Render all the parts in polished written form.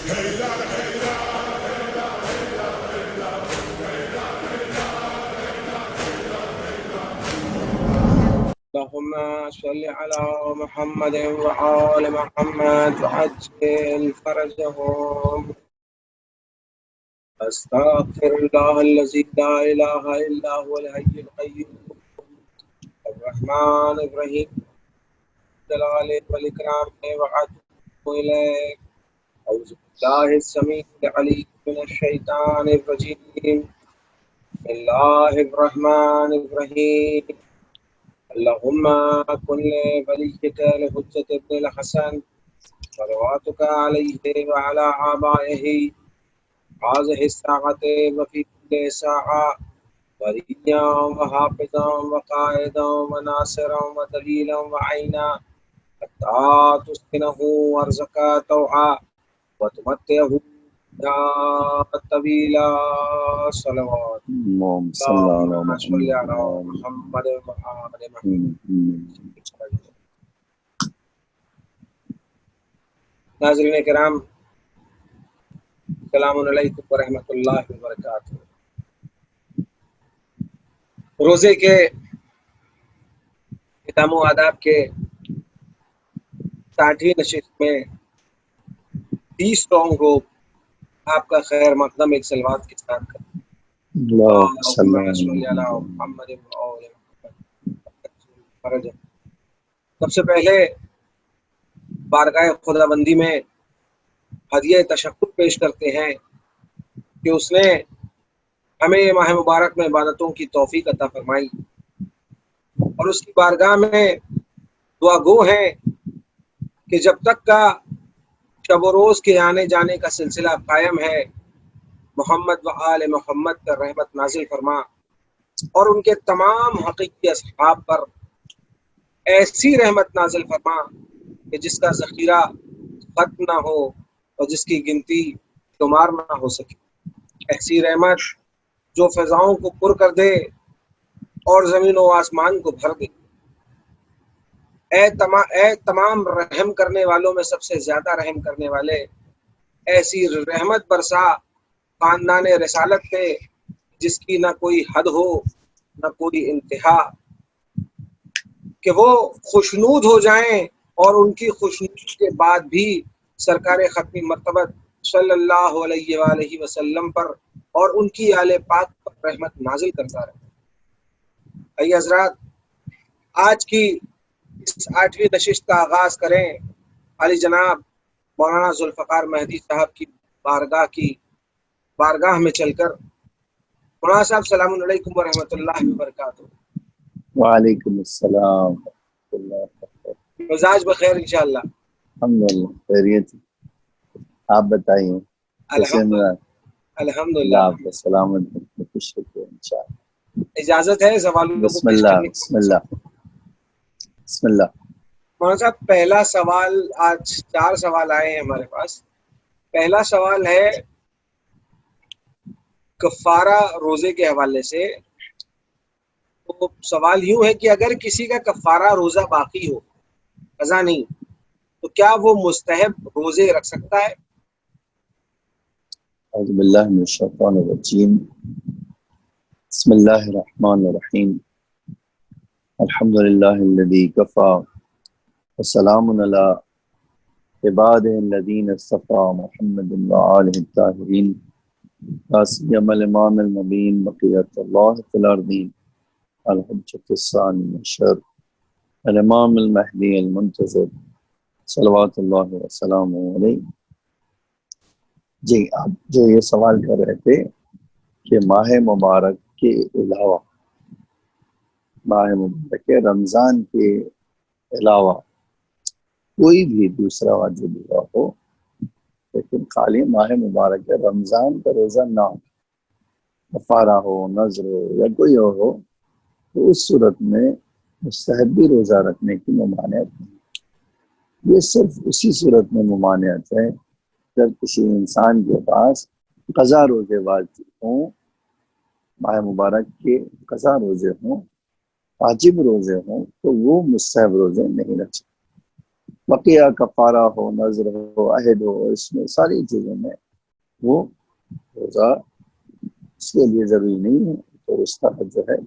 اللهم صل على محمد وآل محمد وعجل فرجهم. استغفر الله الذي لا اله الا هو الحي القيوم الرحمن الرحيم جلال والاكرام واتوب اليك. اعوذ بالله السميع العليم من الشيطان الرجيم. بسم الله الرحمن الرحيم. اللهم كن لوليك الحجة ابن الحسن صلواتك عليه وعلى آبائه هذه الساعة وفي كل ساعة وليا وحافظا وقائدا وناصرا ودليلا وعينا حتى تسكنه وارزقا طوعا وتمتعه طويلا. صلوات اللهم صل على اللهم صل على محمد. محمد وآل محمد. ناظرین کرام، السلام علیکم ورحمۃ اللہ وبرکاتہ۔ روزے کے احکام و آداب کے 60ویں نشست میں 30 رونگ کو آپ کا خیر مقدم ایک سلوات کے ساتھ کریں۔ اللهم صل اللهم على صل علی محمد وآل محمد۔ سب سے پہلے بارگاہ خدا بندی میں ہدیہ تشکر پیش کرتے ہیں کہ اس نے ہمیں ماہ مبارک میں عبادتوں کی توفیق عطا فرمائی، اور اس کی بارگاہ میں دعا گو ہیں کہ جب تک کا شب و روز کے آنے جانے کا سلسلہ قائم ہے، محمد و آل محمد پر رحمت نازل فرما، اور ان کے تمام حقیقی اصحاب پر ایسی رحمت نازل فرما کہ جس کا ذخیرہ ختم نہ ہو اور جس کی گنتی شمار نہ ہو سکے۔ ایسی رحمت جو فضاؤں کو پر کر دے اور زمین و آسمان کو بھر دے۔ اے تمام رحم کرنے والوں میں سب سے زیادہ رحم کرنے والے، ایسی رحمت برسا خاندان رسالت پہ جس کی نہ کوئی حد ہو نہ کوئی انتہا، کہ وہ خوشنود ہو جائیں اور ان کی خوشنودی کے بعد بھی سرکار ختمی مرتبت صلی اللہ علیہ وآلہ وسلم پر اور ان کی آل پاک پر رحمت نازل کرتا رہے۔ اے حضرات، آج کی اس 8ویں نشست کا آغاز کریں علی جناب مولانا ذوالفقار مہدی صاحب کی بارگاہ میں چل کر۔ مولانا صاحب السلام علیکم ورحمۃ اللہ وبرکاتہ۔ وعلیکم السلام ورحمۃ اللہ وبرکاتہ۔ مزاج بخیر انشاءاللہ؟ الحمدللہ خیریت۔ آپ بتائیے کیسے ہیں؟ الحمدللہ آپ کا سلامت خوش رکھے انشاءاللہ۔ اجازت ہے سوالوں کو بسم پیش اللہ کرنے کی؟ بسم اللہ بسم اللہ۔ مولانا صاحب، پہلا سوال، آج 4 سوال آئے ہیں ہمارے پاس۔ پہلا سوال ہے کفارہ روزے کے حوالے سے۔ تو سوال یوں ہے کہ اگر کسی کا کفارہ روزہ باقی ہو، قضا نہیں، تو کیا وہ مستحب روزے رکھ سکتا ہے؟ اعوذ باللہ من الشیطان الرجیم، بسم اللہ الرحمن الرحیم، الحمد للہ الذی کفا وسلام علی عبادہ الذین اصطفی محمد وآلہ الطاہرین سیما الامام المبین بقیۃ اللہ فی الارضین الحجۃ الثانی عشر الامام المہدی المنتظر صلوات اللہ وسلامہ علیہ۔ جی، آپ جو یہ سوال کر رہے تھے کہ ماہ مبارک کے علاوہ، ماہ مبارک رمضان کے علاوہ کوئی بھی دوسرا واجب ہوا ہو، لیکن خالی ماہ مبارک رمضان کا روزہ نہ ہو، کفارہ ہو، نذر ہو یا کوئی اور ہو، تو اس صورت میں مستحبی روزہ رکھنے کی ممانعت نہیں۔ یہ صرف اسی صورت میں ممانعت ہے جب کسی انسان کے پاس قضا روزے واجب ہوں، ماہ مبارک کے قضا روزے ہوں، واجب روزے ہوں، تو وہ مستحب روزے نہیں رکھ سکتے۔ بقیہ کفارہ ہو، نظر ہو، عہد ہو، اس میں ساری چیزوں میں وہ روزہ اس کے لیے ضروری نہیں ہے، تو اس طرح جو ہے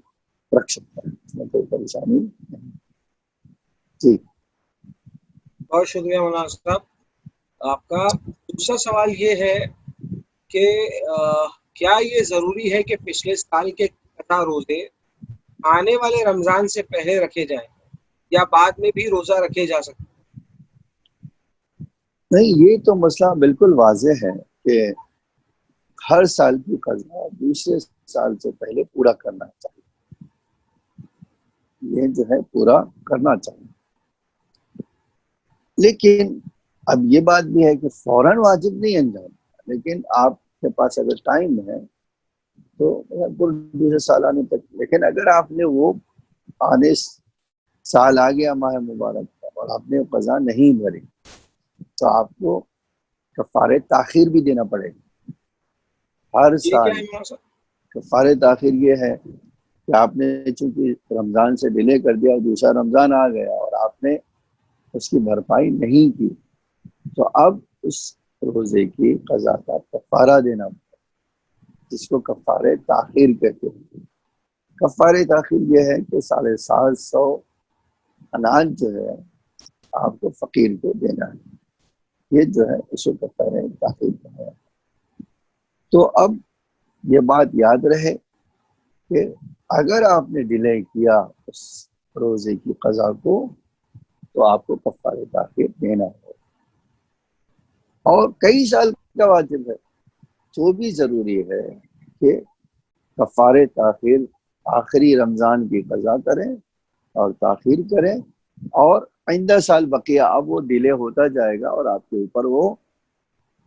رکھ سکتا ہے، اس میں کوئی پریشانی نہیں۔ جی بہت شکریہ مولانا صاحب آپ کا۔ دوسرا سوال یہ ہے کہ کیا یہ ضروری ہے کہ پچھلے سال کے قضا روزے آنے والے رمضان سے پہلے رکھے جائیں یا بعد میں بھی روزہ رکھے جا سکتے؟ نہیں، یہ تو مسئلہ بالکل واضح ہے کہ ہر سال کی قضا دوسرے سال سے پہلے پورا کرنا چاہیے، یہ جو ہے پورا کرنا چاہیے۔ لیکن اب یہ بات بھی ہے کہ فوراً واجب نہیں انجام، لیکن آپ کے پاس اگر ٹائم ہے تو دوسرے سال آنے تک، لیکن اگر آپ نے وہ آنے سال آ گیا ماہ مبارک کا اور آپ نے قضا نہیں بھری تو آپ کو کفارے تاخیر بھی دینا پڑے گا ہر یہ کیا سال۔ ہے مولانا صاحب؟ کفارے تاخیر یہ ہے کہ آپ نے چونکہ رمضان سے ڈیلے کر دیا، دوسرا رمضان آ گیا اور آپ نے اس کی بھرپائی نہیں کی، تو اب اس روزے کی قضا کا کفارہ دینا پڑے، جس کو کفارے تاخیر کہتے ہیں۔ کفارے تاخیر یہ ہے کہ 750 اناج جو ہے آپ کو فقیر کو دینا ہے، یہ جو ہے اس کو کفارے تاخیر کہا ہے۔ تو اب یہ بات یاد رہے کہ اگر آپ نے ڈیلے کیا اس روزے کی قضا کو تو آپ کو کفارے تاخیر دینا ہے، اور کئی سال کا واجب ہے، تو بھی ضروری ہے کہ کفارے تاخیر آخری رمضان کی قضا کریں اور تاخیر کریں، اور آئندہ سال بقیہ اب وہ ڈیلے ہوتا جائے گا اور آپ کے اوپر وہ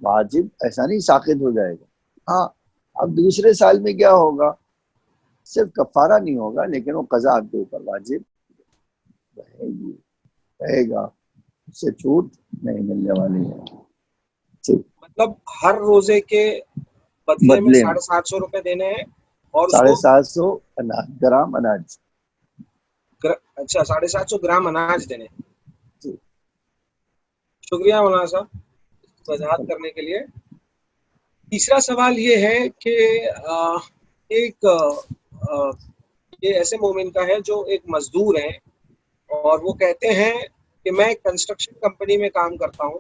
واجب ایسا نہیں ساقط ہو جائے گا۔ ہاں، اب دوسرے سال میں کیا ہوگا، صرف کفارہ نہیں ہوگا لیکن وہ قضا آپ کے اوپر واجب رہے گی، رہے گا، اس سے چھوٹ نہیں ملنے والی ہے۔ ٹھیک، مطلب ہر روزے کے بدلے میں بدلے میں 750 روپے دینے ہیں اور اس کو 750 گرام اناج۔ اچھا 750 گرام اناج دینے ہیں۔ جی، شکریہ مولانا صاحب وضاحت کرنے کے لیے۔ تیسرا سوال یہ ہے کہ ایک یہ ایسے مومن کا ہے جو ایک مزدور ہیں اور وہ کہتے ہیں کہ میں کنسٹرکشن کمپنی میں کام کرتا ہوں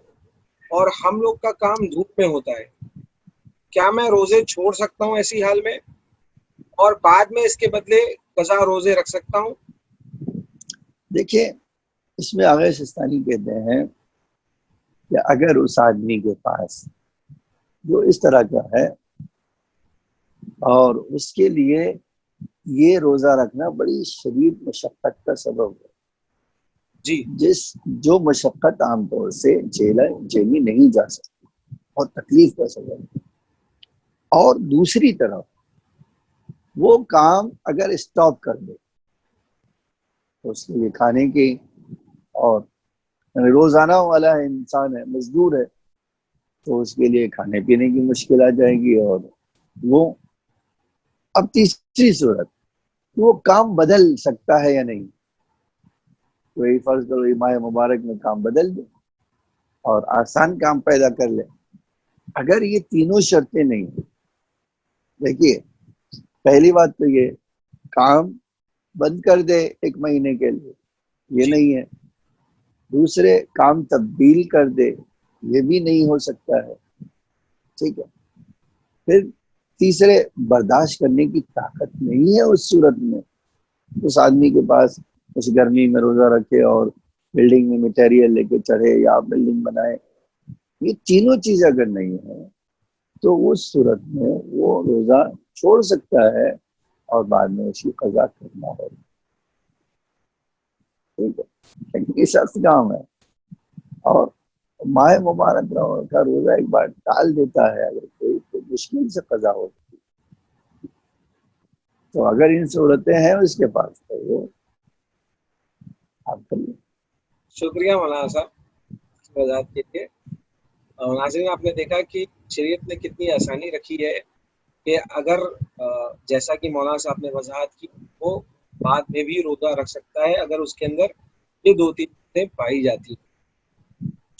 اور ہم لوگ کا کام دھوپ میں ہوتا ہے، کیا میں روزے چھوڑ سکتا ہوں ایسی حال میں اور بعد میں اس کے بدلے قضا روزے رکھ سکتا ہوں؟ دیکھیے اس میں آغا سستانی کہتے ہیں کہ اگر اس آدمی کے پاس جو اس طرح کا ہے اور اس کے لیے یہ روزہ رکھنا بڑی شدید مشقت کا سبب ہے، جی جو مشقت عام طور سے جھیلی نہیں جا سکتی، اور تکلیف کا سبب ہے، اور دوسری طرف وہ کام اگر اسٹاپ کر دے تو اس کے لیے کھانے کی، اور روزانہ والا انسان ہے، مزدور ہے، تو اس کے لیے کھانے پینے کی مشکل آ جائے گی، اور وہ اب تیسری صورت وہ کام بدل سکتا ہے یا نہیں، تو یہی فرض کرو یہ ماہ مبارک میں کام بدل دے اور آسان کام پیدا کر لے۔ اگر یہ تینوں شرطیں نہیں ہیں، دیکھیے پہلی بات تو یہ کام بند کر دے 1 مہینے کے لیے، یہ جی نہیں ہے، دوسرے کام تبدیل کر دے، یہ بھی نہیں ہو سکتا ہے، ٹھیک ہے، پھر تیسرے برداشت کرنے کی طاقت نہیں ہے اس صورت میں، اس آدمی کے پاس اس گرمی میں روزہ رکھے اور بلڈنگ میں مٹیریل لے کے چڑھے یا بلڈنگ بنائے، یہ تینوں چیز اگر نہیں ہے تو اس صورت میں وہ روزہ چھوڑ سکتا ہے اور بعد میں اس کی قضا کرنا ہوگا، ٹھیک ہے، لیکن یہ سخت کام ہے، اور ماہ مبارک کا روزہ ایک بار ٹال دیتا ہے اگر کوئی تو مشکل سے قضا ہوتی ہے، تو اگر ان صورتیں ہیں اس کے پاس تو وہ آپ کر لیں۔ شکریہ مولانا صاحب وضاحت کے لیے۔ ناظرین آپ نے دیکھا کہ شریعت نے کتنی آسانی رکھی ہے کہ اگر جیسا کہ مولانا صاحب نے وضاحت کی وہ بعد میں بھی روزہ رکھ سکتا ہے اگر اس کے اندر یہ 2-3 چیزیں پائی جاتی ہیں۔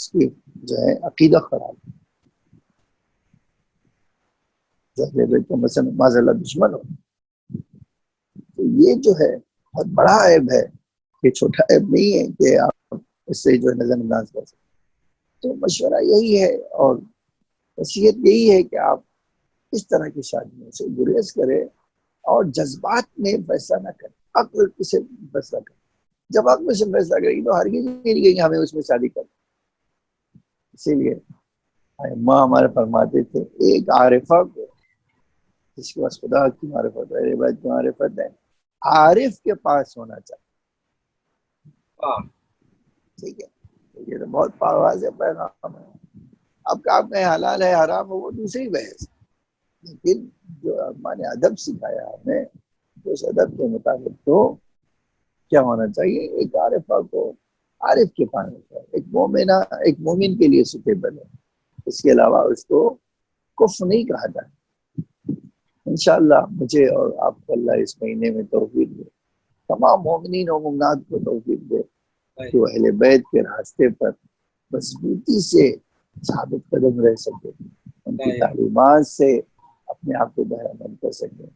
اس کی جو ہے عقیدہ خراب ہے، جو اہل بیت کا مثلا معاذ اللہ دشمن ہو، تو یہ جو ہے بہت بڑا عیب ہے، یہ چھوٹا عیب نہیں ہے کہ آپ اس سے جو ہے نظر انداز کر سکتے۔ تو مشورہ یہی ہے اور وصیت یہی ہے کہ آپ اس طرح کی شادیوں سے گریز کریں اور جذبات میں فیصلہ نہ کریں، عقل سے فیصلہ کریں۔ جب عقل سے فیصلہ کریں گے تو ہرگز نہیں کہیں گے ہمیں اس میں شادی کریں۔ اسی لیے ماں ہمارے فرماتے تھے ایک عارفہ کو جس کے پاس خدا کی معرفت ہے، عبادت کی معرفت ہے، عارف کے پاس ہونا چاہیے۔ ٹھیک ہے، یہ تو بہت واضح پیغام ہے۔ اب کا آپ میں حلال ہے حرام ہے وہ دوسری بحث، لیکن جو ماں نے ادب سکھایا ہمیں اس ادب کے مطابق تو کیا ہونا چاہیے، ایک عارفہ کو عارف کے پاس ہوتا ہے، ایک مومن کے لیے سوٹیبل ہے، اس کے علاوہ اس کو کفر نہیں کہا جائے۔ انشاءاللہ مجھے اور آپ کو اللہ اس مہینے میں توفیق دے، تمام مومنین و مومنات کو توفیق دے کہ وہ اہل بیت کے راستے پر مضبوطی سے ثابت قدم رہ سکے، ان کی تعلیمات سے اپنے آپ کو بہرمند کر سکے،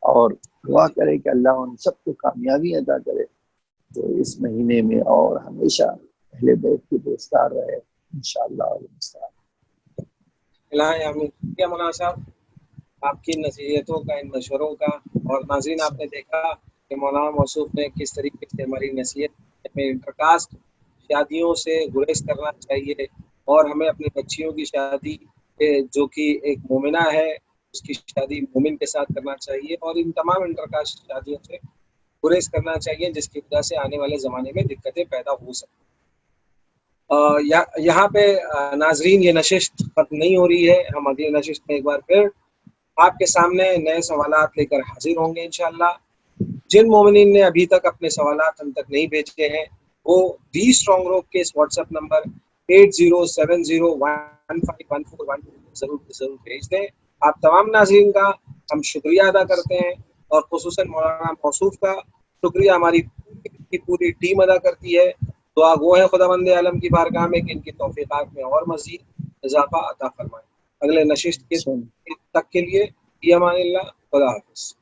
اور دعا کرے کہ اللہ ان سب کو کامیابی عطا کرے جو اس مہینے میں اور ہمیشہ اہل بیت کی دوستدار رہے انشاءاللہ۔ کیا مولانا صاحب آپ کی نصیحتوں کا، ان مشوروں کا، اور ناظرین آپ نے دیکھا کہ مولانا موصوف نے کس طریقے سے ہماری نصیحت میں انٹرکاسٹ شادیوں سے گریز کرنا چاہیے، اور ہمیں اپنی بچیوں کی شادی جو کہ ایک مومنہ ہے اس کی شادی مومن کے ساتھ کرنا چاہیے، اور ان تمام انٹرکاسٹ شادیوں سے گریز کرنا چاہیے جس کی وجہ سے آنے والے زمانے میں دقتیں پیدا ہو سکتی۔ یہاں پہ ناظرین یہ نشست ختم نہیں ہو رہی ہے، ہم اگلی نشست میں ایک بار پھر آپ کے سامنے نئے سوالات لے کر حاضر ہوں گے انشاءاللہ۔ جن مومنین نے ابھی تک اپنے سوالات ہم تک نہیں بھیجے ہیں وہ دی اسٹرانگ روپ کے اس واٹس ایپ نمبر 8070151412 ضرور بھیج دیں۔ آپ تمام ناظرین کا ہم شکریہ ادا کرتے ہیں، اور خصوصاً مولانا موصوف کا شکریہ ہماری پوری ٹیم ادا کرتی ہے۔ دعا گو ہے خداوند عالم کی بارگاہ میں کہ ان کی توفیقات میں اور مزید اضافہ عطا فرمائے۔ اگلے نشست کے تک کے لیے فی امان اللہ، خدا حافظ۔